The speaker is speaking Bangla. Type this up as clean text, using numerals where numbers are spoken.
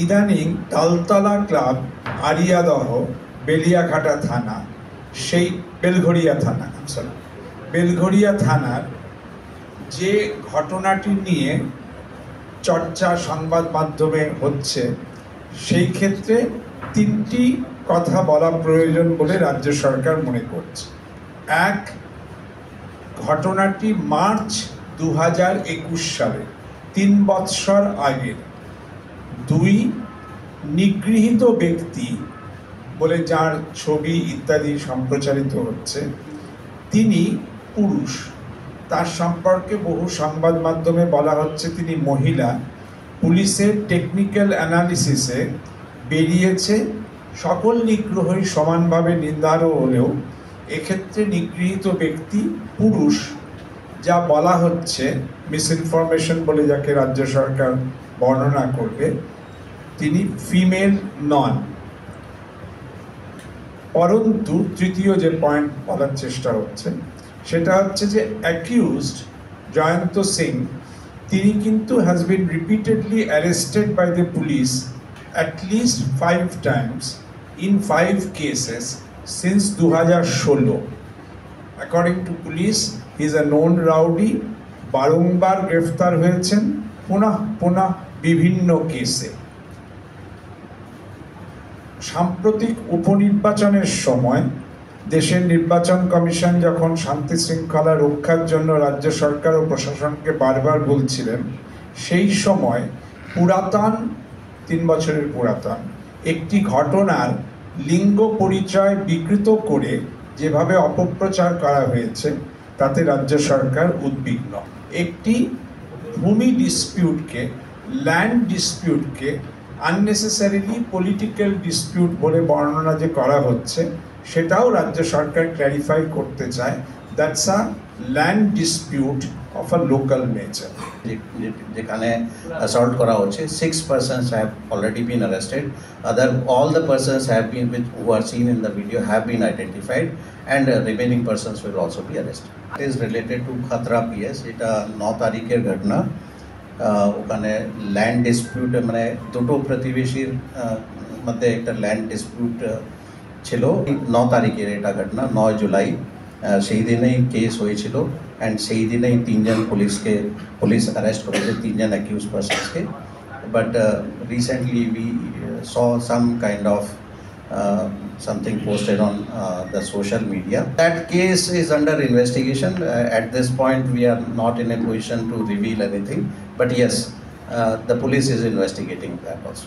ইদানিং তালতলা ক্লাব, আরিয়াদহ, বেলিয়াঘাটা থানা, সেই বেলঘড়িয়া থানা, বেলঘড়িয়া থানার যে ঘটনাটি নিয়ে চর্চা সংবাদ মাধ্যমে হচ্ছে, সেই ক্ষেত্রে তিনটি কথা বলা প্রয়োজন বলে রাজ্য সরকার মনে করছে। এক, ঘটনাটি মার্চ 2021 সালে, 3 বৎসর আগের। দুই, নিগৃহীত ব্যক্তি বলে যার ছবি ইত্যাদি সম্প্রচারিত হচ্ছে, তিনি পুরুষ। তার সম্পর্কে বহু সংবাদ মাধ্যমে বলা হচ্ছে তিনি মহিলা। পুলিশের টেকনিক্যাল অ্যানালিসিসে বেরিয়েছে সকল নিগ্রহই সমানভাবে নিন্দার্হ হলেও এক্ষেত্রে নিগৃহীত ব্যক্তি পুরুষ। যা বলা হচ্ছে মিসইনফরমেশন বলে যাকে রাজ্য সরকার বর্ণনা করবে, তিনি ফিমেল নন। পরন্তু তৃতীয় যে পয়েন্ট বলার চেষ্টা হচ্ছে সেটা হচ্ছে যে অ্যাকিউজড জয়ন্ত সিং, তিনি কিন্তু has been repeatedly arrested by the police at least 5 times in 5 cases since 2016. According to police, he is a known rowdy, বারংবার গ্রেফতার হয়েছেন পুনঃ বিভিন্ন কেসে। সাম্প্রতিক উপনির্বাচনের সময় দেশের নির্বাচন কমিশন যখন শান্তি শৃঙ্খলা রক্ষার জন্য রাজ্য সরকার ও প্রশাসনকে বারবার বলছিলেন, সেই সময় পুরাতন 3 বছরের পুরাতন একটি ঘটনার লিঙ্গ পরিচয় বিকৃত করে যেভাবে অপপ্রচার করা হয়েছে তাতে রাজ্য সরকার উদ্বিগ্ন। একটি ভূমি ডিসপিউটকে, ল্যান্ড ডিসপিউটকে আননেসেসারিলি পলিটিক্যাল ডিসপিউট বলে বর্ণনা যে করা হচ্ছে, সেটাও রাজ্য সরকার ক্ল্যারিফাই করতে চায়। That's a land dispute of a local nature. যেখানে assault করা হচ্ছে, 6 persons have already been arrested. All the persons have been who are seen in the video have been identified, and remaining persons will also be arrested. It is related to Khatra PS. এটা 9 তারিখের ঘটনা। ওখানে ল্যান্ড ডিসপিউট, মানে দুটো প্রতিবেশীর মধ্যে একটা ল্যান্ড ডিসপিউট ছিল। 9 তারিখের এটা ঘটনা, 9 জুলাই সেই দিনেই কেস হয়েছিল। অ্যান্ড সেই দিনেই 3 জন পুলিশ অ্যারেস্ট করেছে, 3 জন অ্যাকিউজ পার্সনসকে। But recently we saw some kind of something posted on the social media. That case is under investigation. At this point we are not in a position to reveal anything, but yes, the police is investigating that also.